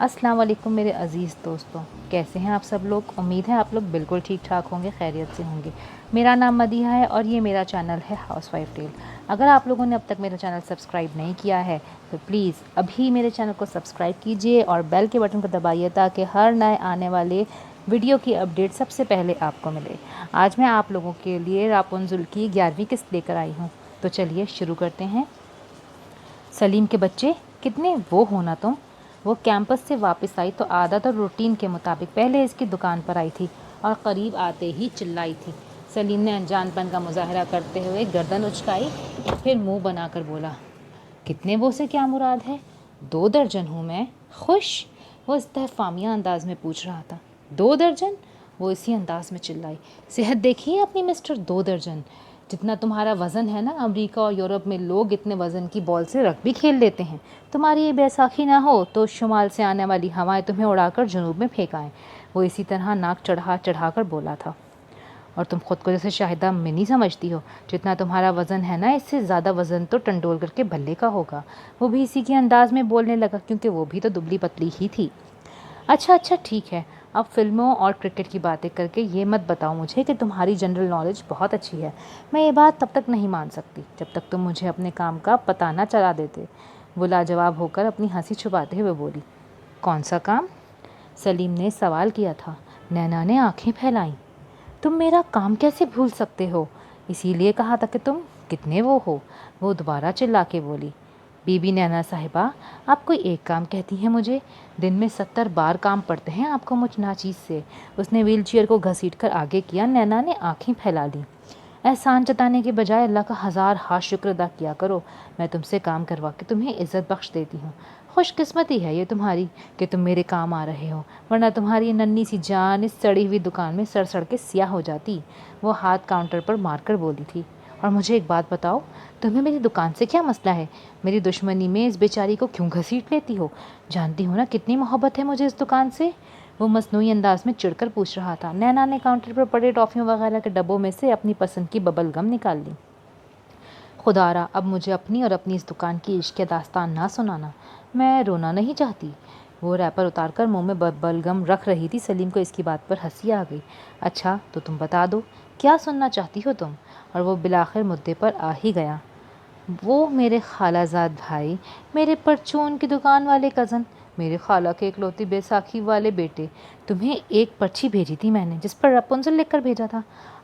अस्सलाम वालेकुम मेरे अज़ीज़ दोस्तों, कैसे हैं आप सब लोग। उम्मीद है आप लोग बिल्कुल ठीक ठाक होंगे, खैरियत से होंगे। मेरा नाम मदीहा है और ये मेरा चैनल है हाउसवाइफ टेल। अगर आप लोगों ने अब तक मेरा चैनल सब्सक्राइब नहीं किया है तो प्लीज़ अभी मेरे चैनल को सब्सक्राइब कीजिए और बेल के बटन को दबाइए ताकि हर नए आने वाले वीडियो की अपडेट सबसे पहले आपको मिले। आज मैं आप लोगों के लिए रापुंज़ल की 11वीं किस्त लेकर आई हूँ, तो चलिए शुरू करते हैं। सलीम के बच्चे कितने वो होना तुम। वो कैंपस से वापस आई तो आदत और रूटीन के मुताबिक पहले इसकी दुकान पर आई थी और करीब आते ही चिल्लाई थी। सलीम ने अनजानपन का मुजाहरा करते हुए गर्दन उचकाई, फिर मुंह बनाकर बोला, कितने वो से क्या मुराद है? 2 दर्जन हूँ मैं। खुश? वो इस्तेफामिया अंदाज में पूछ रहा था। 2 दर्जन? वो इसी अंदाज में चिल्लाई। सेहत देखिए अपनी मिस्टर, 2 दर्जन। जितना तुम्हारा वज़न है ना, अमेरिका और यूरोप में लोग इतने वज़न की बॉल से रग्बी खेल लेते हैं। तुम्हारी ये बैसाखी ना हो तो शुमाल से आने वाली हवाएं तुम्हें उड़ाकर जनूब में फेंकाएं। वो इसी तरह नाक चढ़ा चढ़ा कर बोला था। और तुम खुद को जैसे शाहिदा मिनी समझती हो। जितना तुम्हारा वज़न है ना, इससे ज़्यादा वज़न तो टंडोलकर के भल्ले का होगा। वो भी इसी के अंदाज में बोलने लगा क्योंकि वो भी तो दुबली पतली ही थी। अच्छा ठीक है, अब फिल्मों और क्रिकेट की बातें करके ये मत बताओ मुझे कि तुम्हारी जनरल नॉलेज बहुत अच्छी है। मैं ये बात तब तक नहीं मान सकती जब तक तुम मुझे अपने काम का पता ना चला देते। वो लाजवाब होकर अपनी हंसी छुपाते हुए बोली। कौन सा काम? सलीम ने सवाल किया था। नैना ने आंखें फैलाईं। तुम मेरा काम कैसे भूल सकते हो? इसीलिए कहा था कि तुम कितने वो हो। वो दोबारा चिल्ला के बोली। बीबी नैना साहिबा, आप कोई एक काम कहती हैं मुझे? दिन में 70 बार काम पड़ते हैं आपको मुझ नाचीज़ से। उसने व्हीलचेयर को घसीट कर आगे किया। नैना ने आंखें फैला ली। एहसान जताने के बजाय अल्लाह का 1000 हाथ शुक्र अदा किया करो। मैं तुमसे काम करवा के तुम्हें इज़्ज़त बख्श देती हूँ। खुशकिस्मती है ये तुम्हारी कि तुम मेरे काम आ रहे हो, वरना तुम्हारी ये नन्ही सी जान इस सड़ी हुई दुकान में सड़ सड़ के सियाह हो जाती। वो हाथ काउंटर पर मारकर बोली थी। और मुझे एक बात बताओ, तुम्हें मेरी दुकान से क्या मसला है? मेरी दुश्मनी में इस बेचारी को क्यों घसीट लेती हो? जानती हो ना कितनी मोहब्बत है मुझे इस दुकान से। वो मसनूई अंदाज में चिढ़कर पूछ रहा था। नैना ने काउंटर पर पड़े टॉफ़ियों वगैरह के डब्बों में से अपनी पसंद की बबल गम निकाल ली। खुदारा, अब मुझे अपनी और अपनी इस दुकान की इश्क दास्तान ना सुनाना। मैं रोना नहीं चाहती। वो रैपर उतारकर मुंह में बबलगम रख रही थी। सलीम को इसकी बात पर हंसी आ गई। अच्छा तो तुम बता दो, क्या सुनना चाहती हो तुम? और वो बिलाखिर मुद्दे पर आ ही गया। वो मेरे खालाजाद भाई, मेरे परचून की दुकान वाले कज़न, मेरे खाला के इकलौती बैसाखी वाले बेटे। तुम्हें एक पर्ची भेजी थी मैंने जिस पर रपुंज़ल लिख कर भेजा था।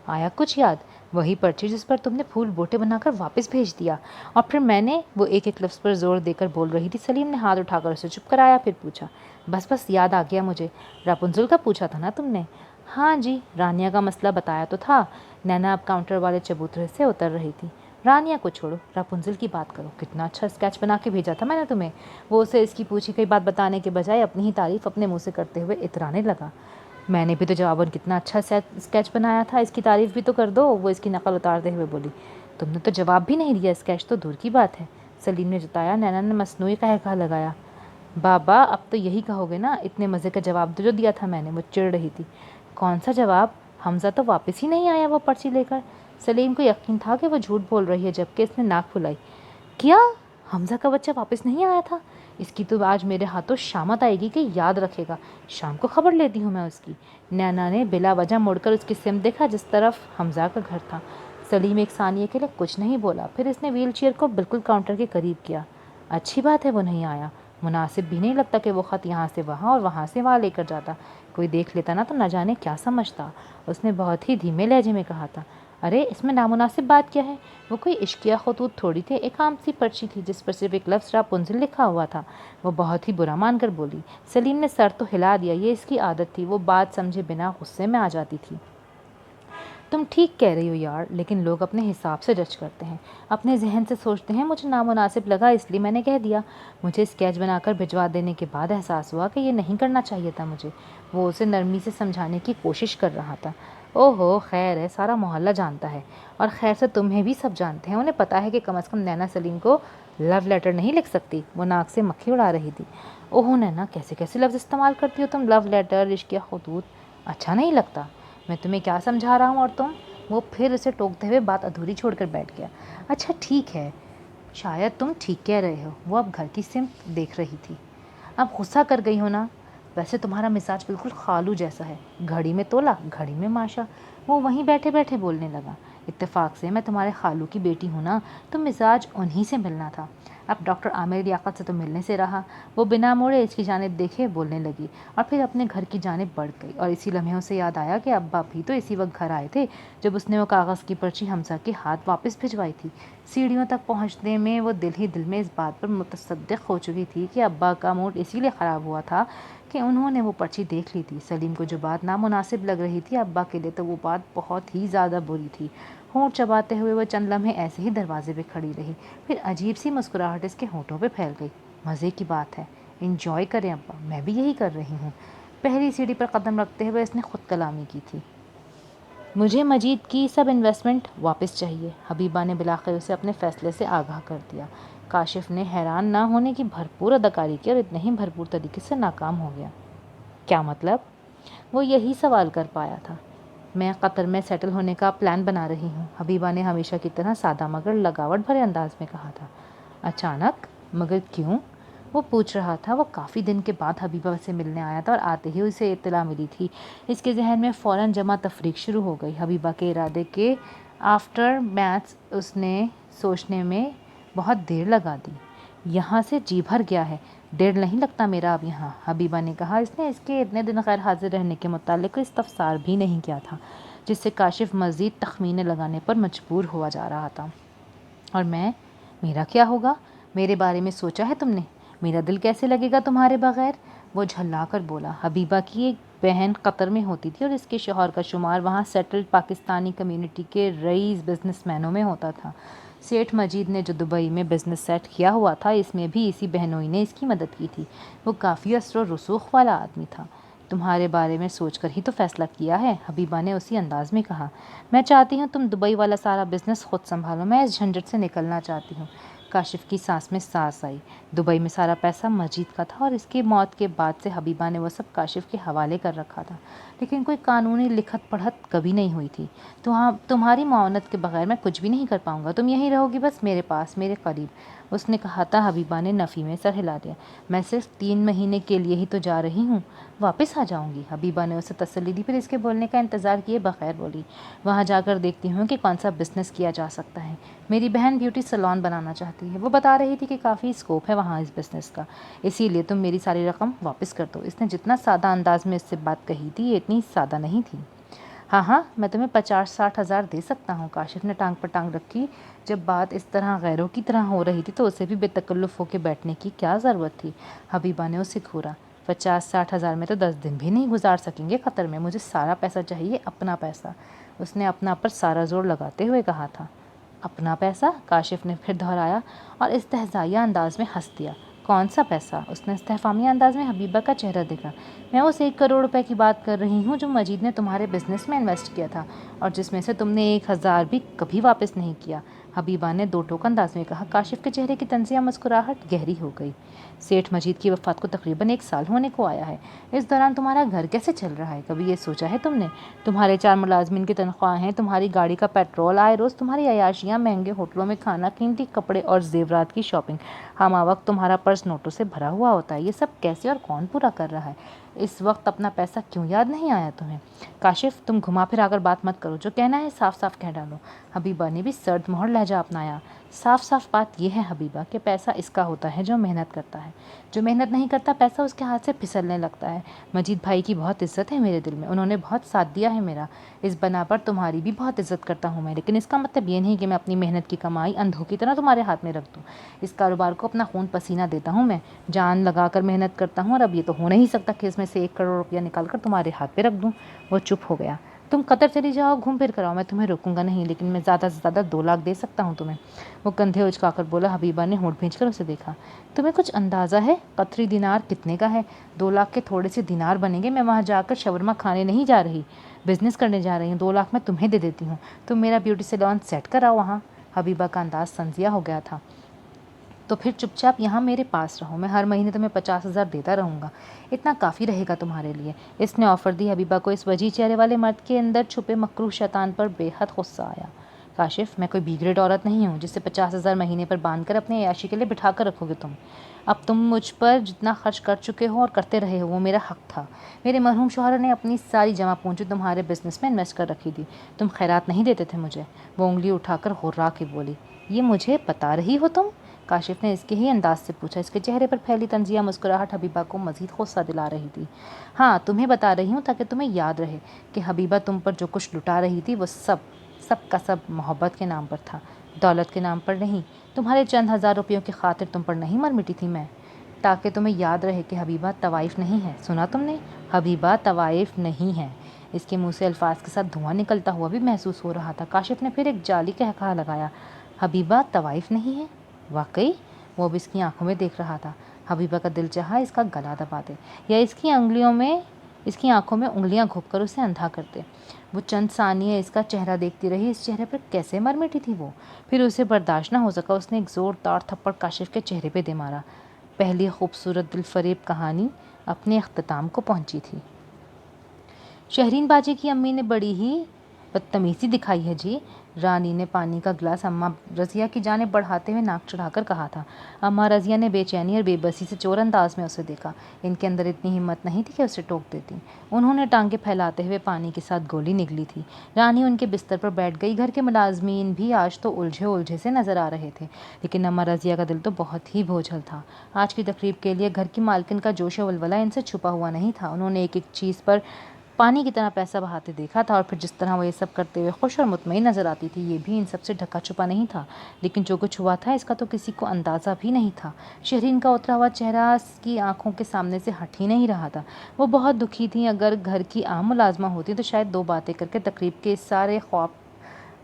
आया कुछ याद? वही पर्ची जिस पर तुमने फूल बोटे बनाकर वापस भेज दिया। और फिर मैंने वो एक एक लफ्ज़ पर ज़ोर देकर बोल रही थी। सलीम ने हाथ उठाकर उसे चुप कराया, फिर पूछा। बस याद आ गया मुझे। रपुंज़ल का पूछा था ना तुमने? हाँ जी, रानिया का मसला बताया तो था। नैना अब काउंटर वाले चबूतरे से उतर रही थी। रानिया को छोड़ो, रापुंज़ल की बात करो। कितना अच्छा स्केच बना के भेजा था मैंने तुम्हें। वो उसे इसकी पूछी गई बात बताने के बजाय अपनी ही तारीफ़ अपने मुंह से करते हुए इतराने लगा। मैंने भी तो जवाबन कितना अच्छा स्केच बनाया था, इसकी तारीफ़ भी तो कर दो। वो इसकी नकल उतारते हुए बोली। तुमने तो जवाब भी नहीं दिया, स्केच तो दूर की बात है, सलीम ने जताया। नैना ने मसनूई कहका लगाया। बाबा अब तो यही कहोगे ना, इतने मज़े का जवाब तो जो दिया था मैंने। वो चिढ़ रही थी। कौन सा जवाब? हमज़ा तो वापस ही नहीं आया वो पर्ची लेकर। सलीम को यकीन था कि वो झूठ बोल रही है, जबकि इसने नाक फुलाई। क्या? हमज़ा का बच्चा वापस नहीं आया था? इसकी तो आज मेरे हाथों शामत आएगी कि याद रखेगा। शाम को खबर लेती हूँ मैं उसकी। नैना ने बिला वजह मुड़कर उसकी सिम देखा जिस तरफ हमज़ा का घर था। सलीम एक सानिये के लिए कुछ नहीं बोला, फिर इसने व्हीलचेयर को बिल्कुल काउंटर के करीब किया। अच्छी बात है वो नहीं आया। मुनासिब भी नहीं लगता कि वो ख़त यहाँ से वहाँ और वहाँ से वहाँ लेकर जाता। कोई देख लेता ना तो न जाने क्या समझता। उसने बहुत ही धीमे लहजे में कहा था। अरे इसमें नामुनासिब बात क्या है? वो कोई इश्किया खतूत थोड़ी थे, एक आम सी पर्ची थी जिस पर सिर्फ एक लफ्ज़ रापुंज़ल लिखा हुआ था। वो बहुत ही बुरा मानकर बोली। सलीम ने सर तो हिला दिया। ये इसकी आदत थी, वो बात समझे बिना गुस्से में आ जाती थी। तुम ठीक कह रही हो यार, लेकिन लोग अपने हिसाब से जज करते हैं, अपने जहन से सोचते हैं। मुझे नामुनासिब लगा इसलिए मैंने कह दिया। मुझे स्केच बनाकर भिजवा देने के बाद एहसास हुआ कि ये नहीं करना चाहिए था मुझे। वो उसे नरमी से समझाने की कोशिश कर रहा था। ओहो खैर है, सारा मोहल्ला जानता है, और खैर से तुम्हें भी सब जानते हैं। उन्हें पता है कि कम से कम नैना सलीम को लव लेटर नहीं लिख सकती। वो नाक से मक्खी उड़ा रही थी। ओहो नैना, कैसे कैसे लफ्ज़ इस्तेमाल करती हो तुम। लव लेटर, इश्क़ खतूत, अच्छा नहीं लगता। मैं तुम्हें क्या समझा रहा हूँ और तुम। वो फिर उसे टोकते हुए बात अधूरी छोड़कर बैठ गया। अच्छा ठीक है, शायद तुम ठीक कह रहे हो। वो अब घर की सिम देख रही थी। आप गुस्सा कर गई हो ना? वैसे तुम्हारा मिजाज बिल्कुल खालू जैसा है, घड़ी में तोला घड़ी में माशा। वो वहीं बैठे बैठे बोलने लगा। इत्तेफाक से मैं तुम्हारे खालू की बेटी हूँ ना, तो मिजाज उन्हीं से मिलना था। अब डॉक्टर आमिर लियाकत से तो मिलने से रहा। वो बिना मोड़े इसकी जानिब देखे बोलने लगी और फिर अपने घर की जानिब बढ़ गई। और इसी लम्हे उसे याद आया कि अब्बा भी तो इसी वक्त घर आए थे जब उसने वो कागज़ की पर्ची हमजा के हाथ वापस भिजवाई थी। सीढ़ियों तक पहुँचने में वो दिल ही दिल में इस बात पर मुतसद्दिक़ हो चुकी थी कि अब्बा का मूड इसीलिए ख़राब हुआ था कि उन्होंने वो पर्ची देख ली थी। सलीम को जो बात नामुनासिब लग रही थी, अब्बा के लिए तो वो बात बहुत ही ज़्यादा बुरी थी। होंठ चबाते हुए वो चंद लम्हे ऐसे ही दरवाजे पे खड़ी रही। फिर अजीब सी मुस्कुराहट इसके होंठों पे फैल गई। मज़े की बात है, इंजॉय करें अब्बा, मैं भी यही कर रही हूँ। पहली सीढ़ी पर कदम रखते हुए इसने खुद कलामी की थी। मुझे मजीद की सब इन्वेस्टमेंट वापस चाहिए। हबीबा ने बिलाखिर उसे अपने फ़ैसले से आगाह कर दिया। काशिफ ने हैरान ना होने की भरपूर अदाकारी की और इतने ही भरपूर तरीके से नाकाम हो गया। क्या मतलब? वो यही सवाल कर पाया था। मैं कतर में सेटल होने का प्लान बना रही हूँ, हबीबा ने हमेशा की तरह सादा मगर लगावट भरे अंदाज में कहा था। अचानक? मगर क्यों? वो पूछ रहा था। वो काफ़ी दिन के बाद हबीबा से मिलने आया था और आते ही उसे इत्तला मिली थी। इसके जहन में फ़ौरन जमा तफरीक शुरू हो गई। हबीबा के इरादे के आफ्टर मैथ्स उसने सोचने में बहुत देर लगा दी। यहाँ से जी भर गया है, डेढ़ नहीं लगता मेरा अब यहाँ, हबीबा ने कहा। इसने इसके इतने दिन गैर हाजिर रहने के मुतालिक इस्तफसार भी नहीं किया था, जिससे काशिफ मज़ीद तखमीने लगाने पर मजबूर हुआ जा रहा था। और मेरा क्या होगा? मेरे बारे में सोचा है तुमने? मेरा दिल कैसे लगेगा तुम्हारे बगैर? वो झल्ला कर बोला। हबीबा की एक बहन कतर में होती थी और इसके शौहर का शुमार वहाँ सेटल्ड पाकिस्तानी कम्युनिटी के रईस बिजनेसमैनों में होता था। सेठ मजीद ने जो दुबई में बिज़नेस सेट किया हुआ था, इसमें भी इसी बहनोई ने इसकी मदद की थी। वो काफ़ी असर और रसूख वाला आदमी था। तुम्हारे बारे में सोचकर ही तो फ़ैसला किया है, हबीबा ने उसी अंदाज में कहा। मैं चाहती हूँ तुम दुबई वाला सारा बिज़नेस खुद संभालो, मैं इस झंझट से निकलना चाहती हूँ। काशिफ की सांस में सांस आई। दुबई में सारा पैसा मजीद का था और इसकी मौत के बाद से हबीबा ने वो सब काशिफ के हवाले कर रखा था, लेकिन कोई कानूनी लिखत पढ़त कभी नहीं हुई थी। तुम्हारी मुआवनत के बगैर मैं कुछ भी नहीं कर पाऊँगा। तुम यहीं रहोगी बस मेरे पास, मेरे करीब, उसने कहा था। हबीबा ने नफ़ी में सर हिला दिया। मैं सिर्फ 3 महीने के लिए ही तो जा रही हूँ, वापस आ जाऊँगी, हबीबा ने उसे तसल्ली दी। फिर इसके बोलने का इंतज़ार किए बगैर बोली, वहाँ जाकर देखती हूँ कि कौन सा बिज़नेस किया जा सकता है। मेरी बहन ब्यूटी सैलून बनाना चाहती है। वो बता रही थी कि काफ़ी स्कोप है वहाँ इस बिज़नेस का, इसीलिए तुम मेरी सारी रकम वापस कर दो। इसने जितना सादा अंदाज में इससे बात कही थी, ये इतनी सादा नहीं थी। हाँ, मैं तुम्हें 50-60 हज़ार दे सकता हूँ। काशिफ ने टांग पर टांग रखी। जब बात इस तरह गैरों की तरह हो रही थी तो उसे भी बेतकल्लुफ़ होकर बैठने की क्या ज़रूरत थी। हबीबा ने उसे घूरा। 50-60 हज़ार में तो 10 दिन भी नहीं गुजार सकेंगे कतर में। मुझे सारा पैसा चाहिए, अपना पैसा, उसने अपना पर सारा जोर लगाते हुए कहा था। अपना पैसा? काशिफ ने फिर दोहराया और इस्तेहज़ाइया अंदाज में हंस दिया। कौन सा पैसा? उसने इस्तेफ़ामिया अंदाज में हबीबा का चेहरा देखा। मैं उस 1 करोड़ रुपए की बात कर रही हूँ जो मजीद ने तुम्हारे बिज़नेस में इन्वेस्ट किया था और जिसमें से तुमने 1 हज़ार भी कभी वापस नहीं किया, हबीबा ने 2 टोक अंदाज में कहा। काशिफ के चेहरे की तंज़िया मुस्कुराहट गहरी हो गई। सेठ मजीद की वफ़ात को तकरीबन 1 साल होने को आया है। इस दौरान तुम्हारा घर कैसे चल रहा है? कभी ये सोचा है तुमने? तुम्हारे 4 मुलाजमिन की तनख्वाहें, तुम्हारी गाड़ी का पेट्रोल, आए रोज़ तुम्हारी अयाशियाँ, महंगे होटलों में खाना, कीमती कपड़े और ज़ेवरात की शॉपिंग, वक्त तुम्हारा पर्स नोटों से भरा हुआ होता है। ये सब कैसे और कौन पूरा कर रहा है? इस वक्त अपना पैसा क्यों याद नहीं आया तुम्हें? काशिफ, तुम घुमा फिर आकर बात मत करो, जो कहना है साफ साफ कह डालो। हबीबा ने भी सर्द मोहर लहजा अपनाया। साफ साफ बात यह है हबीबा कि पैसा इसका होता है जो मेहनत करता है। जो मेहनत नहीं करता, पैसा उसके हाथ से फिसलने लगता है। मजीद भाई की बहुत इज्जत है मेरे दिल में, उन्होंने बहुत साथ दिया है मेरा। इस बना पर तुम्हारी भी बहुत इज्जत करता हूँ मैं, लेकिन इसका मतलब ये नहीं कि मैं अपनी मेहनत की कमाई अंधों की तरह तुम्हारे हाथ में रख दूँ। इस कारोबार को अपना खून पसीना देता हूँ मैं, जान लगा कर मेहनत करता हूँ और अब ये तो हो नहीं सकता कि इसमें से 1 करोड़ रुपया निकाल कर तुम्हारे हाथ पे रख दूँ। वो चुप हो गया। तुम कतर चली जाओ, घूम फिर कर आओ, मैं तुम्हें रोकूंगा नहीं, लेकिन मैं ज़्यादा से ज़्यादा 2 लाख दे सकता हूँ तुम्हें। वो कंधे उचकाकर बोला। हबीबा ने होंठ भींचकर उसे देखा। तुम्हें कुछ अंदाज़ा है कतरी दिनार कितने का है? 2 लाख के थोड़े से दिनार बनेंगे। मैं वहाँ जाकर शवरमा खाने नहीं जा रही, बिज़नेस करने जा रही हूँ। 2 लाख मैं तुम्हें दे देती हूँ, तुम मेरा ब्यूटी सैलून सेट कराओ वहाँ। हबीबा का अंदाज़ संजिया हो गया था। तो फिर चुपचाप यहाँ मेरे पास रहो, मैं हर महीने तुम्हें 50 हज़ार देता रहूँगा, इतना काफ़ी रहेगा तुम्हारे लिए, इसने ऑफ़र दी। हबीबा को इस वजी चेहरे वाले मर्द के अंदर छुपे मकरूह शैतान पर बेहद गुस्सा आया। کاشف میں کوئی بی گریڈ عورت نہیں ہوں جسے 50,000 مہینے پر باندھ کر اپنے عیاشی کے لیے بٹھا کر رکھو گے تم. اب تم مجھ پر جتنا خرچ کر چکے ہو اور کرتے رہے ہو وہ میرا حق تھا. میرے مرحوم شوہر نے اپنی ساری جمع پونجی تمہارے بزنس میں انویسٹ کر رکھی تھی. تم خیرات نہیں دیتے تھے مجھے. وہ انگلی اٹھا کر ہررا کے بولی. یہ مجھے بتا رہی ہو تم؟ کاشف نے اس کے ہی انداز سے پوچھا. اس کے چہرے پر پھیلی طنزیہ مسکراہٹ حبیبہ کو مزید غصہ دلا رہی تھی. ہاں تمہیں بتا رہی ہوں تاکہ تمہیں یاد رہے کہ حبیبہ تم پر جو کچھ لٹا رہی تھی وہ سب کا سب محبت کے نام پر تھا، دولت کے نام پر نہیں. تمہارے چند ہزار روپیوں کی خاطر تم پر نہیں مر مٹی تھی میں. تاکہ تمہیں یاد رہے کہ حبیبہ طوائف نہیں ہے. سنا تم نے؟ حبیبہ طوائف نہیں ہے. اس کے منہ سے الفاظ کے ساتھ دھواں نکلتا ہوا بھی محسوس ہو رہا تھا. کاشف نے پھر ایک جعلی قہقہہ لگایا. حبیبہ طوائف نہیں ہے؟ واقعی؟ وہ اب اس کی آنکھوں میں دیکھ رہا تھا. حبیبہ کا دل چاہا اس کا گلا دبا دے یا اس کی آنکھوں میں انگلیاں گھپ کر اسے اندھا کرتے. وہ چند ثانیے اس کا چہرہ دیکھتی رہی. اس چہرے پر کیسے مر مٹی تھی وہ؟ پھر اسے برداشت نہ ہو سکا. اس نے ایک زوردار تھپڑ کاشف کے چہرے پہ دے مارا. پہلی خوبصورت دل فریب کہانی اپنے اختتام کو پہنچی تھی. شہرین باجی کی امی نے بڑی ہی بدتمیزی دکھائی ہے جی. رانی نے پانی کا گلاس اماں رضیہ کی جانب بڑھاتے ہوئے ناک چڑھا کر کہا تھا. اماں رضیہ نے بے چینی اور بے بسی سے چور انداز میں اسے دیکھا. ان کے اندر اتنی ہمت نہیں تھی کہ اسے ٹوک دیتی. انہوں نے ٹانگیں پھیلاتے ہوئے پانی کے ساتھ گولی نگلی تھی. رانی ان کے بستر پر بیٹھ گئی. گھر کے ملازمین بھی آج تو الجھے سے نظر آ رہے تھے لیکن اماں رضیہ کا دل تو بہت ہی بوجھل تھا. آج کی تقریب کے لیے گھر کی مالکن کا جوش و ولولہ ان سے چھپا ہوا نہیں تھا. انہوں نے ایک ایک چیز پر پانی کی طرح پیسہ بہاتے دیکھا تھا اور پھر جس طرح وہ یہ سب کرتے ہوئے خوش اور مطمئن نظر آتی تھی یہ بھی ان سب سے ڈھکا چھپا نہیں تھا. لیکن جو کچھ ہوا تھا اس کا تو کسی کو اندازہ بھی نہیں تھا. شہرین کا اترا ہوا چہرہ اس کی آنکھوں کے سامنے سے ہٹ ہی نہیں رہا تھا. وہ بہت دکھی تھیں. اگر گھر کی عام ملازمہ ہوتی تو شاید 2 باتیں کر کے تقریب کے سارے خواب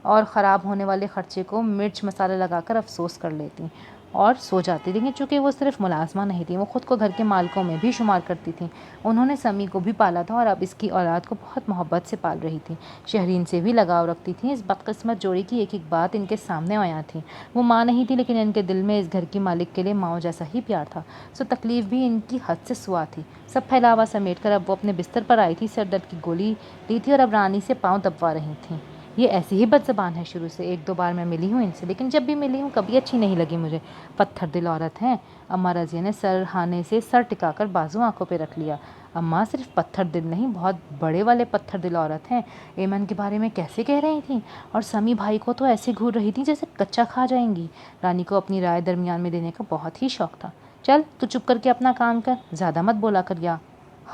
اور خراب ہونے والے خرچے کو مرچ مسالہ لگا کر افسوس کر لیتی اور سو جاتی. لیکن چونکہ وہ صرف ملازمہ نہیں تھیں وہ خود کو گھر کے مالکوں میں بھی شمار کرتی تھیں. انہوں نے سمی کو بھی پالا تھا اور اب اس کی اولاد کو بہت محبت سے پال رہی تھیں. شہرین سے بھی لگاؤ رکھتی تھیں. اس بدقسمت جوڑی کی ایک ایک بات ان کے سامنے آیا تھی. وہ ماں نہیں تھی لیکن ان کے دل میں اس گھر کی مالک کے لیے ماں جیسا ہی پیار تھا. سو تکلیف بھی ان کی حد سے سوا تھی. سب پھیلاوا سمیٹ کر اب وہ اپنے بستر پر آئی تھی. سر درد کی گولی لی تھی اور اب رانی سے پاؤں دبوا رہی تھیں. یہ ایسی ہی بد زبان ہے شروع سے. 1-2 بار میں ملی ہوں ان سے لیکن جب بھی ملی ہوں کبھی اچھی نہیں لگی مجھے. پتھر دل عورت ہیں. اماں رضیہ نے سرہانے سے سر ٹکا کر بازو آنکھوں پہ رکھ لیا. اماں صرف پتھر دل نہیں بہت بڑے والے پتھر دل عورت ہیں. ایمن کے بارے میں کیسے کہہ رہی تھیں اور سمی بھائی کو تو ایسے گھور رہی تھیں جیسے کچا کھا جائیں گی. رانی کو اپنی رائے درمیان میں دینے کا بہت ہی شوق تھا. چل تو چپ کر کے اپنا کام کر. زیادہ مت بولا کر یا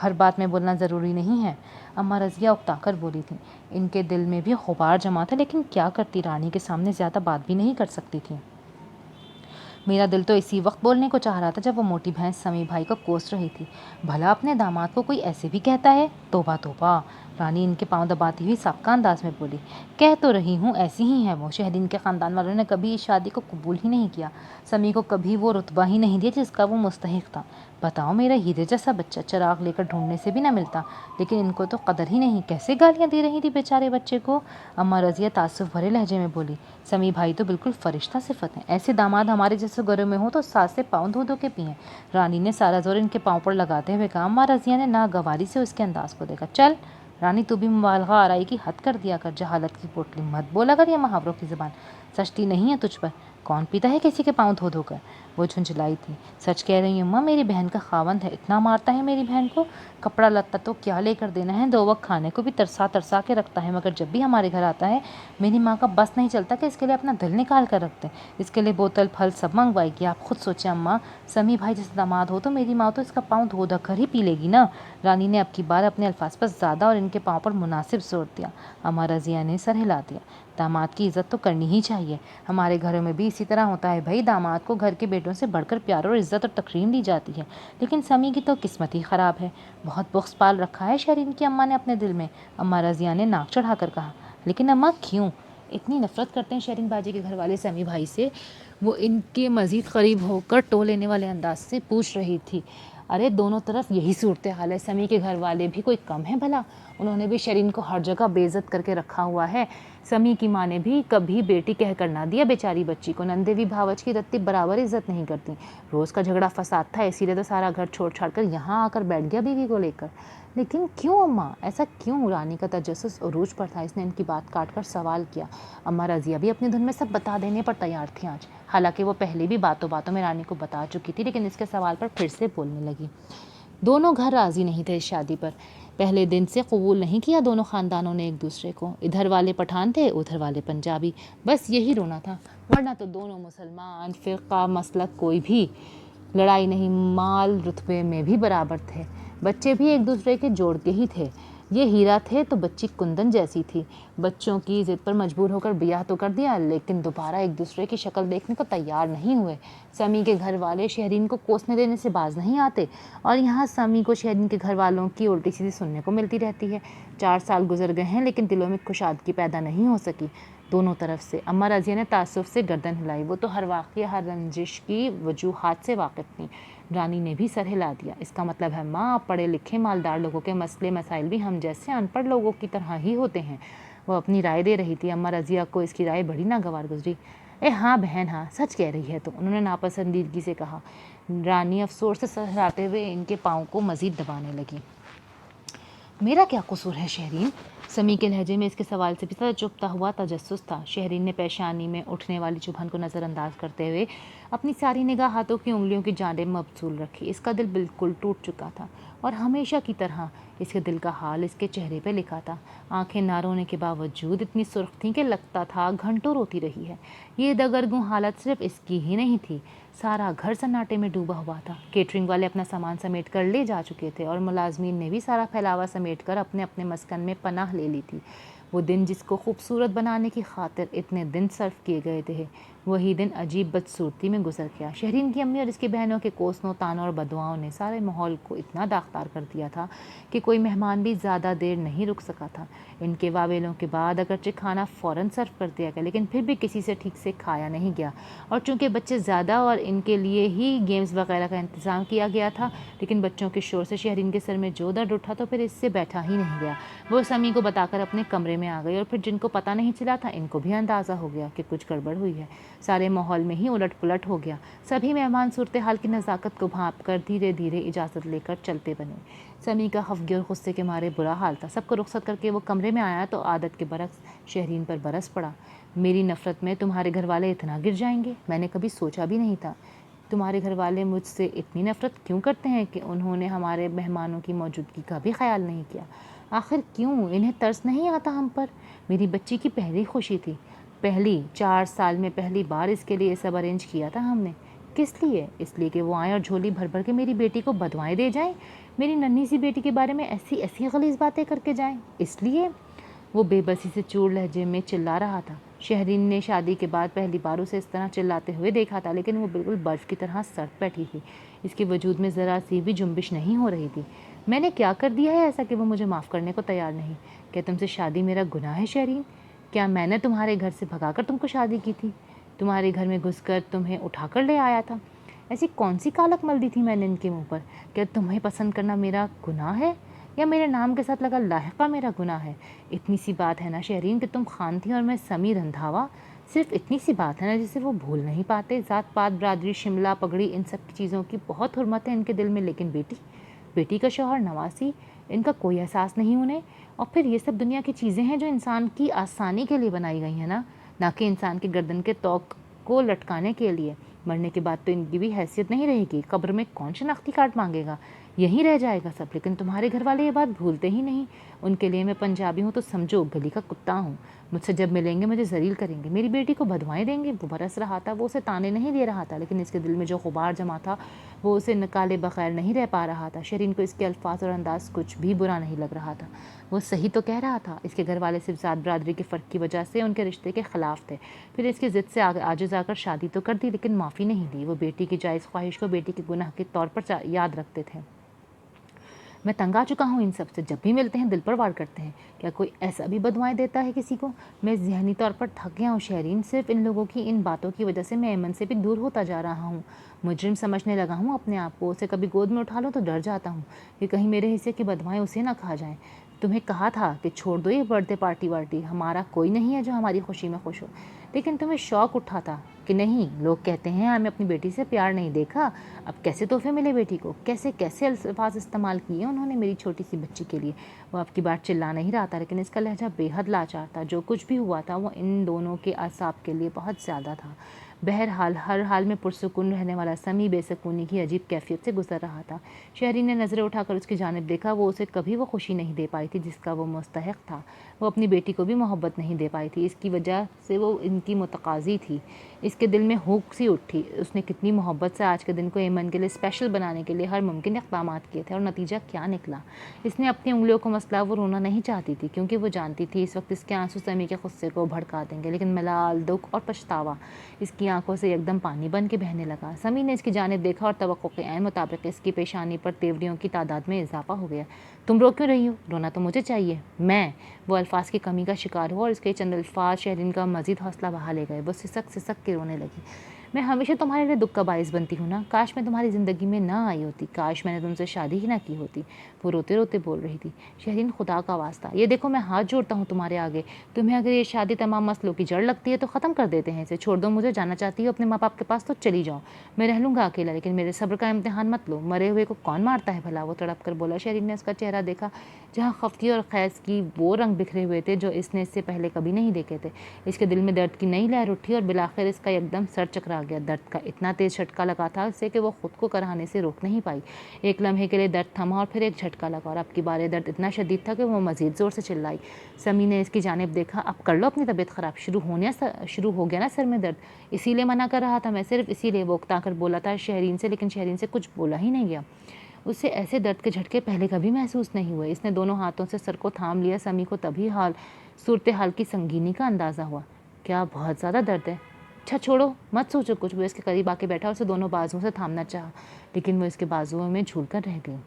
ہر بات میں بولنا ضروری نہیں ہے. اماں رضیہ اکتا کر بولی تھیں. ان کے دل میں بھی غبار جمع تھا لیکن کیا کرتی رانی کے سامنے زیادہ بات بھی نہیں کر سکتی تھی. میرا دل تو اسی وقت بولنے کو چاہ رہا تھا جب وہ موٹی بھینس سمی بھائی کو کوس رہی تھی. بھلا اپنے داماد کو کوئی ایسے بھی کہتا ہے؟ توبہ توبہ. رانی ان کے پاؤں دباتی ہوئی سابقہ انداز میں بولی. کہہ تو رہی ہوں ایسی ہی ہے وہ. شہرین کے خاندان والوں نے کبھی اس شادی کو قبول ہی نہیں کیا. سمی کو کبھی وہ رتبہ ہی نہیں دیا جس کا وہ مستحق تھا. بتاؤ میرا ہیرے جیسا بچہ چراغ لے کر ڈھونڈنے سے بھی نہ ملتا لیکن ان کو تو قدر ہی نہیں. کیسے گالیاں دے رہی تھی بیچارے بچے کو. اماں رضیہ تعصب بھرے لہجے میں بولی. سمی بھائی تو بالکل فرشتہ صفت ہیں. ایسے داماد ہمارے جیسے گھروں میں ہوں تو ساس سے پاؤں دھو دھو کے پئیں. رانی نے سارا زور ان کے پاؤں پر لگاتے ہوئے کہا. اماں رضیہ نے ناگواری سے اس کے انداز کو دیکھا. چل رانی تو بھی مبالغہ آرائی کی حد کر دیا کر. جہالت کی پوٹلی مت بولا کر. یہ محاوروں کی زبان سچتی نہیں ہے تجھ پر. کون پیتا ہے کسی کے پاؤں دھو دھو کر. وہ جھنجھلائی تھی. سچ کہہ رہی ہوں اماں میری بہن کا خاوند ہے. اتنا مارتا ہے میری بہن کو. کپڑا لتا تو کیا لے کر دینا ہے 2 وقت کھانے کو بھی ترسا کے رکھتا ہے مگر جب بھی ہمارے گھر آتا ہے میری ماں کا بس نہیں چلتا کہ اس کے لیے اپنا دل نکال کر رکھ دے. اس کے لیے بوتل پھل سب منگوائے گی. آپ خود سوچیں اماں سمی بھائی جیسے داماد ہو تو میری ماں تو اس کا پاؤں دھو دھو کر ہی پی لے گی نا. رانی نے اب کی بار اپنے الفاظ پر زیادہ اور ان کے پاؤں پر مناسب زور دیا. اماں رضیہ نے سر ہلا دیا. داماد کی عزت تو کرنی ہی چاہیے. ہمارے گھروں میں بھی اسی طرح ہوتا ہے بھائی. داماد کو گھر کے بیٹوں سے بڑھ کر پیار اور عزت اور تکریم دی جاتی ہے. لیکن سمی کی تو قسمت ہی خراب ہے. بہت بغض پال رکھا ہے شہرین کی اماں نے اپنے دل میں. اماں رضیہ نے ناک چڑھا کر کہا. لیکن اماں کیوں اتنی نفرت کرتے ہیں شہرین باجی کے گھر والے سمی بھائی سے؟ وہ ان کے مزید قریب ہو کر ٹو لینے والے انداز سے پوچھ رہی تھی. ارے دونوں طرف یہی صورتحال ہے، سمی کے گھر والے بھی کوئی کم ہیں بھلا؟ انہوں نے بھی شرین کو ہر جگہ بے عزت کر کے رکھا ہوا ہے۔ سمی کی ماں نے بھی کبھی بیٹی کہہ کر نہ دیا بیچاری بچی کو۔ نندے بھی بھاوچ کی رتی برابر عزت نہیں کرتی۔ روز کا جھگڑا فساد تھا، اسی لیے تو سارا گھر چھوڑ چھاڑ کر یہاں آ کر بیٹھ گیا بیوی کو لے کر۔ لیکن کیوں اماں، ایسا کیوں؟ رانی کا تجسس عروج پر تھا، اس نے ان کی بات کاٹ کر سوال کیا۔ اماں رضیہ بھی اپنی دھن میں سب بتا دینے پر تیار تھی آج، حالانکہ وہ پہلے بھی باتوں باتوں میں رانی کو بتا چکی تھی، لیکن اس کے سوال پر پھر سے بولنے لگی۔ دونوں گھر راضی نہیں تھے اس شادی پر، پہلے دن سے قبول نہیں کیا دونوں خاندانوں نے ایک دوسرے کو۔ ادھر والے پٹھان تھے، ادھر والے پنجابی، بس یہی رونا تھا، ورنہ تو دونوں مسلمان، فرقہ، مسلک کوئی بھی لڑائی نہیں، مال رتبے میں بھی برابر تھے، بچے بھی ایک دوسرے کے جوڑ کے ہی تھے۔ یہ ہیرا تھے تو بچی کندن جیسی تھی۔ بچوں کی ضد پر مجبور ہو کر بیاہ تو کر دیا، لیکن دوبارہ ایک دوسرے کی شکل دیکھنے کو تیار نہیں ہوئے۔ سمی کے گھر والے شہرین کو کوسنے دینے سے باز نہیں آتے، اور یہاں سمی کو شہرین کے گھر والوں کی الٹی سیدھی سننے کو ملتی رہتی ہے۔ 4 سال گزر گئے ہیں، لیکن دلوں میں کشادگی پیدا نہیں ہو سکی دونوں طرف سے۔ اماں رضیہ نے تعصب سے گردن ہلائی، وہ تو ہر واقعہ، ہر رنجش کی وجوہات سے واقف تھیں۔ رانی نے بھی سر ہلا دیا۔ اس کا مطلب ہے ماں، پڑھے لکھے مالدار لوگوں کے مسئلے مسائل بھی ہم جیسے ان پڑھ لوگوں کی طرح ہی ہوتے ہیں۔ وہ اپنی رائے دے رہی تھی، اماں رضیہ کو اس کی رائے بڑی ناگوار گزری۔ اے ہاں بہن ہاں، سچ کہہ رہی ہے تو، انہوں نے ناپسندیدگی سے کہا۔ رانی افسوس سے سر ہلاتے ہوئے ان کے پاؤں کو مزید دبانے لگی۔ میرا کیا قصور ہے شہرین؟ سمی کے لہجے میں اس کے سوال سے بھی زیادہ چبھتا ہوا تجسس تھا۔ شہرین نے پیشانی میں اٹھنے والی چبھن کو نظر انداز کرتے ہوئے اپنی ساری نگاہ ہاتھوں کی انگلیوں کی جانب مبذول رکھی۔ اس کا دل بالکل ٹوٹ چکا تھا، اور ہمیشہ کی طرح اس کے دل کا حال اس کے چہرے پہ لکھا تھا۔ آنکھیں نہ رونے کے باوجود اتنی سرخ تھیں کہ لگتا تھا گھنٹوں روتی رہی ہے۔ یہ دگرگوں حالت صرف اس کی ہی نہیں تھی، سارا گھر سناٹے میں ڈوبا ہوا تھا۔ کیٹرنگ والے اپنا سامان سمیٹ کر لے جا چکے تھے، اور ملازمین نے بھی سارا پھیلاوا سمیٹ کر اپنے اپنے مسکن میں پناہ لے لی تھی۔ وہ دن جس کو خوبصورت بنانے کی خاطر اتنے دن صرف کیے گئے تھے، وہی دن عجیب بدصورتی میں گزر گیا۔ شہرین کی امی اور اس کی بہنوں کے کوسنوں، تانوں اور بددعاؤں نے سارے ماحول کو اتنا داغدار کر دیا تھا کہ کوئی مہمان بھی زیادہ دیر نہیں رک سکا تھا۔ ان کے واویلوں کے بعد اگرچہ کھانا فوراً سرو کر دیا گیا، لیکن پھر بھی کسی سے ٹھیک سے کھایا نہیں گیا۔ اور چونکہ بچے زیادہ اور ان کے لیے ہی گیمز وغیرہ کا انتظام کیا گیا تھا، لیکن بچوں کے شور سے شہرین کے سر میں جو درد اٹھا تو پھر اس سے بیٹھا ہی نہیں گیا۔ وہ سمی کو بتا کر اپنے کمرے میں آ گئی، اور پھر جن کو پتہ نہیں چلا تھا ان کو بھی اندازہ ہو گیا کہ کچھ گڑبڑ ہوئی ہے۔ سارے ماحول میں ہی الٹ پلٹ ہو گیا۔ سبھی مہمان صورتحال کی نزاکت کو بھانپ کر دھیرے دھیرے اجازت لے کر چلتے بنے۔ سمی کا خفگی اور غصے کے مارے برا حال تھا۔ سب کو رخصت کر کے وہ کمرے میں آیا تو عادت کے برعکس شہرین پر برس پڑا۔ میری نفرت میں تمہارے گھر والے اتنا گر جائیں گے، میں نے کبھی سوچا بھی نہیں تھا۔ تمہارے گھر والے مجھ سے اتنی نفرت کیوں کرتے ہیں کہ انہوں نے ہمارے مہمانوں کی موجودگی کا بھی خیال نہیں کیا؟ آخر کیوں؟ انہیں ترس نہیں آتا ہم پر؟ میری بچی کی پہلی خوشی تھی، 4 سال میں پہلی بار اس کے لیے سب ارینج کیا تھا ہم نے۔ کس لیے؟ اس لیے کہ وہ آئیں اور جھولی بھر بھر کے میری بیٹی کو بدوائیں دے جائیں، میری ننھی سی بیٹی کے بارے میں ایسی ایسی غلیظ باتیں کر کے جائیں۔ اس لیے وہ بے بسی سے چور لہجے میں چلا رہا تھا۔ شہرین نے شادی کے بعد پہلی بار اسے اس طرح چلاتے ہوئے دیکھا تھا، لیکن وہ بالکل برف کی طرح سرد بیٹھی تھی، اس کے وجود میں ذرا سی بھی جنبش نہیں ہو رہی تھی۔ میں نے کیا کر دیا ہے ایسا کہ وہ مجھے معاف کرنے کو تیار نہیں؟ کیا تم سے شادی میرا گناہ ہے شہرین؟ کیا میں نے تمہارے گھر سے بھگا کر تم کو شادی کی تھی؟ تمہارے گھر میں گھس کر تمہیں اٹھا کر لے آیا تھا؟ ایسی کون سی کالک مل دی تھی میں نے ان کے منہ پر؟ کیا تمہیں پسند کرنا میرا گناہ ہے، یا میرے نام کے ساتھ لگا لاحقہ میرا گناہ ہے؟ اتنی سی بات ہے نا شہرین کہ تم خان تھی اور میں سمی رندھاوا، صرف اتنی سی بات ہے نا جسے وہ بھول نہیں پاتے۔ ذات پات، برادری، شملہ، پگڑی، ان سب کی چیزوں کی بہت حرمت ہے ان کے دل میں، لیکن بیٹی کا شوہر، نواسی، ان کا کوئی احساس نہیں انہیں۔ اور پھر یہ سب دنیا کی چیزیں ہیں جو انسان کی آسانی کے لیے بنائی گئی ہیں نا کہ انسان کے گردن کے توق کو لٹکانے کے لیے۔ مرنے کے بعد تو ان کی بھی حیثیت نہیں رہے گی، قبر میں کون شناختی کارڈ مانگے گا، یہیں رہ جائے گا سب۔ لیکن تمہارے گھر والے یہ بات بھولتے ہی نہیں۔ ان کے لیے میں پنجابی ہوں تو سمجھو گلی کا کتا ہوں، مجھ سے جب ملیں گے مجھے ذلیل کریں گے، میری بیٹی کو بدوائیں دیں گے۔ وہ برس رہا تھا، وہ اسے تانے نہیں دے رہا تھا، لیکن اس کے دل میں جو غبار جمع تھا وہ اسے نکالے بغیر نہیں رہ پا رہا تھا۔ شیرین کو اس کے الفاظ اور انداز کچھ بھی برا نہیں لگ رہا تھا، وہ صحیح تو کہہ رہا تھا۔ اس کے گھر والے صرف ذات برادری کے فرق کی وجہ سے ان کے رشتے کے خلاف تھے، پھر اس کی ضد سے عاجز آ کر شادی تو کر دی، لیکن معافی نہیں دی۔ وہ بیٹی کی جائز خواہش کو بیٹی کے گناہ کے طور پر یاد رکھتے تھے۔ میں تنگ آ چکا ہوں ان سب سے، جب بھی ملتے ہیں دل پر وار کرتے ہیں۔ کیا کوئی ایسا بھی بدوائیں دیتا ہے کسی کو؟ میں ذہنی طور پر تھک گیا ہوں شہرین، صرف ان لوگوں کی ان باتوں کی وجہ سے میں ایمن سے بھی دور ہوتا جا رہا ہوں۔ मुजरिम समझने लगा हूँ अपने आप को। उसे कभी गोद में उठा लो तो डर जाता हूँ कि कहीं मेरे हिस्से की बदमाएँ उसे ना खा जाएं। तुम्हें कहा था कि छोड़ दो ये बर्थडे पार्टी वार्टी, हमारा कोई नहीं है जो हमारी खुशी में खुश हो, लेकिन तुम्हें शौक़ उठा था कि नहीं, लोग कहते हैं हमें अपनी बेटी से प्यार नहीं देखा। अब कैसे तोहफे मिले बेटी को, कैसे कैसे अल्फाज इस्तेमाल किए उन्होंने मेरी छोटी सी बच्ची के लिए। वो आपकी बात चिल्ला नहीं रहा था, लेकिन इसका लहजा बेहद लाचार था। जो कुछ भी हुआ था वो इन दोनों के असाब के लिए बहुत ज़्यादा था। बहरहाल हर हाल में पुरसुकून रहने वाला समी बेसकूनी की अजीब कैफियत से गुजर रहा था। शहरी ने नज़रें उठाकर उसकी जानिब देखा। वो उसे कभी वो खुशी नहीं दे पाई थी जिसका वो मुस्तहिक था। वो अपनी बेटी को भी मोहब्बत नहीं दे पाई थी, इसकी वजह से वो इनकी मुतकाज़ी थी। इसके दिल में हुक सी उठी। उसने कितनी मोहब्बत से आज के दिन को ऐमन के लिए स्पेशल बनाने के लिए हर मुमकिन इक़दामात किए थे, और नतीजा क्या निकला। इसने अपनी उंगलियों को मसला वो रोना नहीं चाहती थी, क्योंकि वो जानती थी इस वक्त इसके आंसू समी के गुस्से को भड़का देंगे, लेकिन मलाल, दुख और पछतावा इसकी आंखों से एकदम पानी बन के बहने लगा। समी ने इसकी जानिब देखा और तवक्को के ऐन मुताबिक इसकी पेशानी पर तेवरियों की तादाद में इजाफा हो गया। तुम रो क्यों रही हो? रोना तो मुझे चाहिए। मैं वो अल्फाज की कमी का शिकार हुआ और इसके चंद अल्फाज शहरीन का मजीद हौसला बहा ले गए। वो सिसक सिसक के रोने लगी। मैं हमेशा तुम्हारे लिए दुख का बाइस बनती हूँ ना, काश मैं तुम्हारी ज़िंदगी में ना आई होती, काश मैंने तुमसे शादी ही ना की होती। वो रोते रोते बोल रही थी। शहरीन, खुदा का वास्ता, ये देखो मैं हाथ जोड़ता हूँ तुम्हारे आगे, तुम्हें अगर ये शादी तमाम मसलों की जड़ लगती है तो ख़त्म कर देते हैं इसे, छोड़ दो मुझे, जाना चाहती हो अपने माँ बाप के पास तो चली जाओ, मैं रह लूँगा अकेला, लेकिन मेरे सब्र का इम्तिहान मत लो। मरे हुए को कौन मारता है भला? वो तड़प कर बोला। शहरीन ने उसका चेहरा देखा, जहाँ खफगी और खैस की वो रंग बिखरे हुए थे जो इसने इससे पहले कभी नहीं देखे थे। इसके दिल में दर्द की नई लहर उठी और बिलाखिर इसका एकदम सर चकरा गया। दर्द का इतना तेज झटका लगा था इससे कि वो खुद को कराहने से रोक नहीं पाई। एक लम्हे के लिए दर्द थमा और फिर एक झटका लगा, और अब की बार दर्द इतना शदीद था कि वो मजीद ज़ोर से चिल्लाई। समी ने इसकी जानिब देखा। अब कर लो अपनी तबीयत ख़राब, शुरू हो गया ना सर में दर्द, इसीलिए मना कर रहा था मैं, सिर्फ इसीलिए। वो उकता कर बोला था शहरीन से, लेकिन शहरीन से कुछ बोला ही नहीं गया। उससे ऐसे दर्द के झटके पहले कभी महसूस नहीं हुए। इसने दोनों हाथों से सर को थाम लिया। समी को तभी सूरत हाल की संगीनी का अंदाज़ा हुआ। क्या बहुत ज़्यादा दर्द है? अच्छा छोड़ो, मत सोचो कुछ। वो इसके करीब आके बैठा और उसे दोनों बाजुओं से थामना चाहा, लेकिन वो इसके बाजुओं में झूल कर रह गई।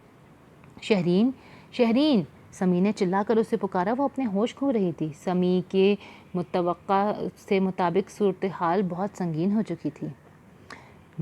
शहरीन, शहरीन, समी ने चिल्लाकर उसे पुकारा। वो अपने होश खो रही थी। समी के मुतवक्का से मुताबिक सूरत हाल बहुत संगीन हो चुकी थी।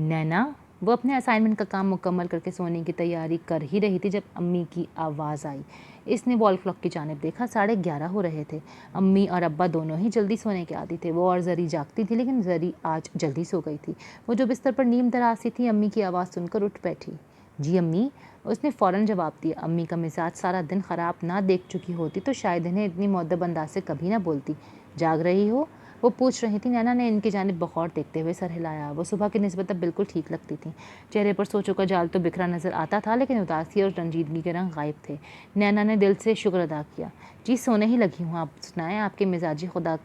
नैना, वो अपने असाइनमेंट का काम मुकम्मल करके सोने की तैयारी कर ही रही थी जब अम्मी की आवाज़ आई। इसने वॉल क्लॉक की जानिब देखा। 11:30 हो रहे थे। अम्मी और अब्बा दोनों ही जल्दी सोने के आदी थे। वो और जरी जागती थी, लेकिन जरी आज जल्दी सो गई थी। वो जो बिस्तर पर नीम दराज थी, अम्मी की आवाज़ सुनकर उठ बैठी। जी अम्मी, उसने फ़ौरन जवाब दिया। अम्मी का मिजाज सारा दिन ख़राब ना देख चुकी होती तो शायद इन्हें इतनी मुअद्दब अंदाज से कभी ना बोलती। जाग रही हो? वो पूछ रही थी। नैना ने इनकी जानिब बखौर देखते हुए सर हिलाया। वो सुबह की निस्बत अब बिल्कुल ठीक लगती थी। चेहरे पर सोचों का जाल तो बिखरा नज़र आता था, लेकिन उदासी और रंजीदगी के रंग गायब थे। नैना ने दिल से शुक्र अदा किया। जी सोने ही लगी हूँ, आप सुनाएं, आपके मिजाजी खुदा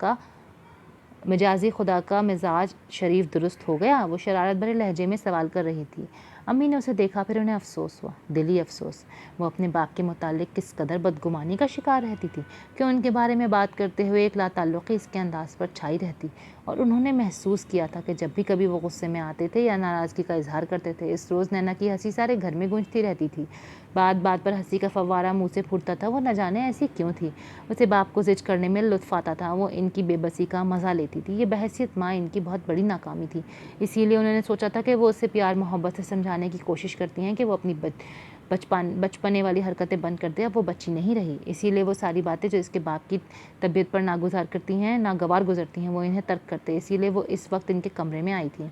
का मिजाज शरीफ दुरुस्त हो गया? वो शरारत भरे लहजे में सवाल कर रही थी। अम्मी ने उसे देखा, फिर उन्हें अफसोस हुआ, दिली अफसोस। वो अपने बाप के मुतालिक किस कदर बदगुमानी का शिकार रहती थी कि उनके बारे में बात करते हुए एक लाताल्लुक़ी इसके अंदाज पर छाई रहती, और उन्होंने महसूस किया था कि जब भी कभी वो गुस्से में आते थे या नाराज़गी का इजहार करते थे, इस रोज़ नैना की हंसी सारे घर में गूंजती रहती थी। बात बात पर हंसी का फव्वारा मुँह से फूटता था। वो न जाने ऐसी क्यों थी। उसे बाप को जिज करने में लुत्फ़ आता था। वो इनकी बेबसी का मज़ा लेती थी। ये बहैसियत माँ इनकी बहुत बड़ी नाकामी थी। इसीलिए उन्होंने सोचा था कि वो उसे प्यार मोहब्बत से समझाने की कोशिश करती हैं कि वो अपनी बचपने वाली हरकतें बंद कर दे। अब वो बच्ची नहीं रही, इसीलिए वो सारी बातें जो इसके बाप की तबीयत पर नागवार गुजरती हैं, वो इन्हें तर्क करते। इसीलिए वो इस वक्त इनके कमरे में आई थी।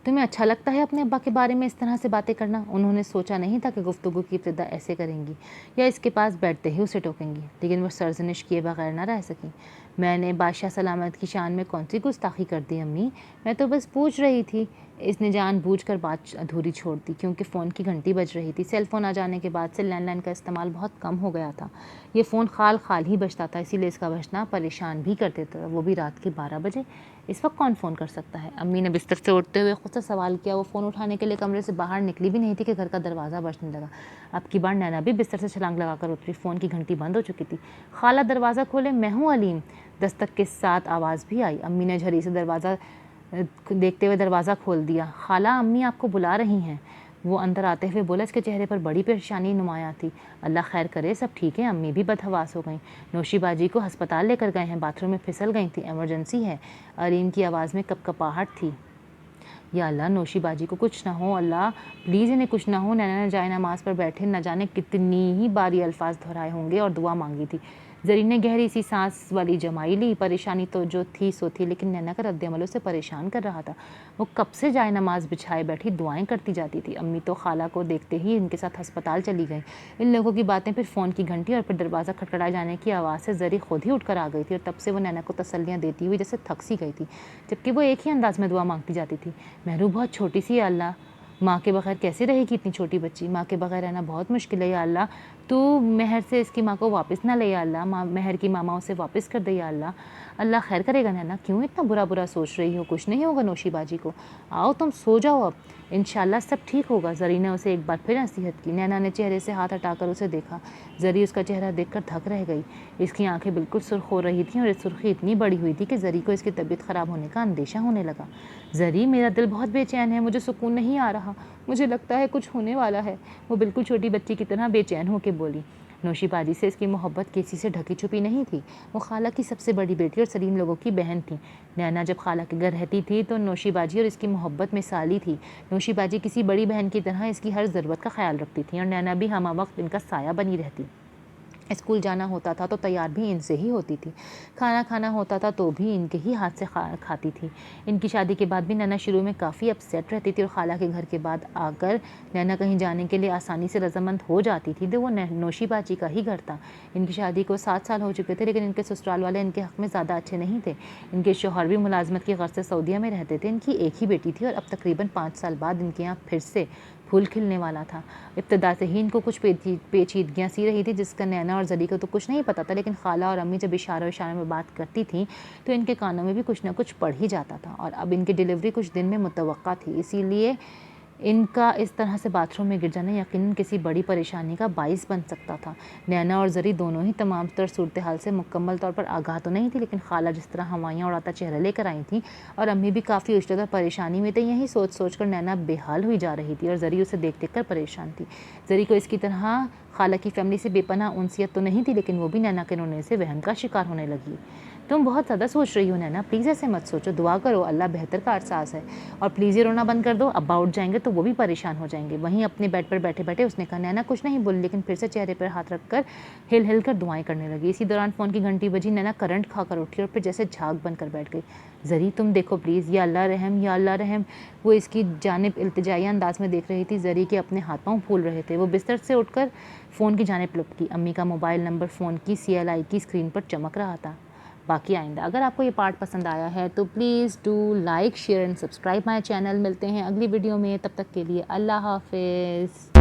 तुम्हें अच्छा लगता है अपने अब्बा के बारे में इस तरह से बातें करना? उन्होंने सोचा नहीं था कि गुफ्तगू की इब्तिदा ऐसे करेंगी या इसके पास बैठते ही उसे टोकेंगी, लेकिन वो सरजनिश किए बगैर ना रह सकी। मैंने बादशाह सलामत की शान में कौन सी गुस्ताखी कर दी अम्मी? मैं तो बस पूछ रही थी। इसने जानबूझकर बात अधूरी छोड़ दी, क्योंकि फ़ोन की घंटी बज रही थी। सेल फ़ोन आ जाने के बाद से लैंडलाइन का इस्तेमाल बहुत कम हो गया था। ये फ़ोन खाल ही बजता था, इसीलिए इसका बजना परेशान भी कर देता था, वो भी रात के 12 बजे। इस वक्त कौन फ़ोन कर सकता है? अम्मी ने बिस्तर से उठते हुए खुद से सवाल किया। वो फ़ोन उठाने के लिए कमरे से बाहर निकली भी नहीं थी कि घर का दरवाज़ा बजने लगा। अब की बार नैना भी बिस्तर से छलांग लगाकर उतरी। फ़ोन की घंटी बंद हो चुकी थी। खाला दरवाज़ा खोले, मैं हूँ अलीम। दस्तक के साथ आवाज़ भी आई। अम्मी ने झरी से दरवाज़ा देखते हुए दरवाज़ा खोल दिया। खाला, अम्मी आपको बुला रही हैं। वो अंदर आते हुए बोला। इसके चेहरे पर बड़ी परेशानी नुमाया थी। अल्लाह खैर करे, सब ठीक है। अम्मी भी बदहवास हो गई। नौशी बाजी को अस्पताल लेकर गए हैं, बाथरूम में फिसल गई थी, इमरजेंसी है। अलीम की आवाज़ में कपकपाहट थी। یا اللہ نوشی باجی کو کچھ نہ ہو، اللہ پلیز انہیں کچھ نہ ہو۔ نینا نے جائے نماز پر بیٹھے نہ جانے کتنی ہی باری الفاظ دہرائے ہوں گے اور دعا مانگی تھی۔ زرین نے گہری سی سانس والی جمائی لی۔ پریشانی تو جو تھی سو تھی، لیکن نینا کا رد عمل اسے پریشان کر رہا تھا۔ وہ کب سے جائے نماز بچھائے بیٹھی دعائیں کرتی جاتی تھی۔ امی تو خالہ کو دیکھتے ہی ان کے ساتھ ہسپتال چلی گئیں۔ ان لوگوں کی باتیں، پھر فون کی گھنٹی اور پھر دروازہ کھٹکھٹائے جانے کی آواز سے زری خود ہی اٹھ کر آ گئی تھی، اور تب سے وہ نینا کو تسلیاں دیتی ہوئی جیسے تھک سی گئی تھی، جبکہ وہ ایک ہی انداز میں دعا مانگتی جاتی تھی۔ مہرو بہت چھوٹی سی ہے اللہ، ماں کے بغیر کیسے رہے گی اتنی چھوٹی بچی؟ ماں کے بغیر رہنا بہت مشکل ہے یا اللہ، تو مہر سے اس کی ماں کو واپس نہ لے یا اللہ، مہر کی ماما اسے واپس کر دے یا اللہ۔ اللہ خیر کرے گا نینا، کیوں اتنا برا سوچ رہی ہو؟ کچھ نہیں ہوگا نوشی باجی کو، آؤ تم سو جاؤ اب، انشاءاللہ سب ٹھیک ہوگا۔ زری نے اسے ایک بار پھر نصیحت کی۔ نینا نے چہرے سے ہاتھ ہٹا کر اسے دیکھا۔ زری اس کا چہرہ دیکھ کر دھک رہ گئی۔ اس کی آنکھیں بالکل سرخ ہو رہی تھیں اور اس سرخی اتنی بڑی ہوئی تھی کہ زری کو اس کی طبیعت خراب ہونے کا اندیشہ ہونے لگا۔ زری میرا دل بہت بے چین ہے، مجھے سکون نہیں آ رہا، مجھے لگتا ہے کچھ ہونے والا ہے، وہ بالکل چھوٹی بچی کی طرح بے چین ہو کے بولی۔ نوشی باجی سے اس کی محبت کسی سے ڈھکی چھپی نہیں تھی۔ وہ خالہ کی سب سے بڑی بیٹی اور سلیم لوگوں کی بہن تھی۔ نینا جب خالہ کے گھر رہتی تھی تو نوشی باجی اور اس کی محبت مثالی تھی۔ نوشی باجی کسی بڑی بہن کی طرح اس کی ہر ضرورت کا خیال رکھتی تھی، اور نینا بھی ہمہ وقت ان کا سایہ بنی رہتی۔ اسکول جانا ہوتا تھا تو تیار بھی ان سے ہی ہوتی تھی، کھانا کھانا ہوتا تھا تو بھی ان کے ہی ہاتھ سے کھاتی تھی۔ ان کی شادی کے بعد بھی نینا شروع میں کافی اپسیٹ رہتی تھی، اور خالہ کے گھر کے بعد آ کر نینا کہیں جانے کے لیے آسانی سے رضامند ہو جاتی تھی تو وہ نوشی باجی کا ہی گھر تھا۔ ان کی شادی کو 7 سال ہو چکے تھے، لیکن ان کے سسرال والے ان کے حق میں زیادہ اچھے نہیں تھے۔ ان کے شوہر بھی ملازمت کی غرض سے سعودیہ میں رہتے تھے۔ ان کی ایک ہی بیٹی تھی اور اب تقریباً 5 سال بعد ان کے یہاں پھر سے پھول کھلنے والا تھا۔ ابتدا سے ہی ان کو کچھ پیچیدگیاں سی رہی تھی، جس کا نینا اور زری کو تو کچھ نہیں پتا تھا، لیکن خالہ اور امی جب اشاروں میں بات کرتی تھیں تو ان کے کانوں میں بھی کچھ نہ کچھ پڑ ہی جاتا تھا۔ اور اب ان کی ڈیلیوری کچھ دن میں متوقع تھی، اسی لیے ان کا اس طرح سے باتھ روم میں گر جانا یقیناً کسی بڑی پریشانی کا باعث بن سکتا تھا۔ نینا اور زری دونوں ہی تمام تر صورتحال سے مکمل طور پر آگاہ تو نہیں تھی، لیکن خالہ جس طرح ہوائیاں اڑاتا چہرہ لے کر آئی تھیں اور امی بھی کافی اشتد اور پریشانی میں تھے، یہی سوچ سوچ کر نینا بے حال ہوئی جا رہی تھی، اور زری اسے دیکھ دیکھ کر پریشان تھی۔ زری کو اس کی طرح خالہ کی فیملی سے بے پناہ انسیت تو نہیں تھی، لیکن وہ بھی نینا کے رونے سے وہم کا شکار ہونے لگی۔ تم بہت زیادہ سوچ رہی ہو نینا، پلیز ایسے مت سوچو، دعا کرو، اللہ بہتر کا ارساز ہے، اور پلیز یہ رونا بند کر دو، ابا اٹھ جائیں گے تو وہ بھی پریشان ہو جائیں گے۔ وہیں اپنے بیڈ پر بیٹھے بیٹھے اس نے کہا۔ نینا کچھ نہیں بولی، لیکن پھر سے چہرے پر ہاتھ رکھ کر ہل ہل کر دعائیں کرنے لگی۔ اسی دوران فون کی گھنٹی بجی۔ نینا کرنٹ کھا کر اٹھی اور پھر جیسے جھاگ بن کر بیٹھ گئی۔ زری تم دیکھو پلیز، یا اللہ رحم، یا اللہ رحم۔ وہ اس کی جانب التجائیہ انداز میں دیکھ رہی تھی۔ زری کے اپنے ہاتھ پاؤں پھول رہے تھے۔ وہ بستر سے اٹھ کر فون کی جانب لپکی۔ امی کا موبائل نمبر فون کی CLI کی اسکرین پر چمک رہا تھا۔ باقی آئندہ اگر آپ کو یہ پارٹ پسند آیا ہے تو please do like, share and subscribe my channel. ملتے ہیں اگلی ویڈیو میں، تب تک کے لیے اللہ حافظ۔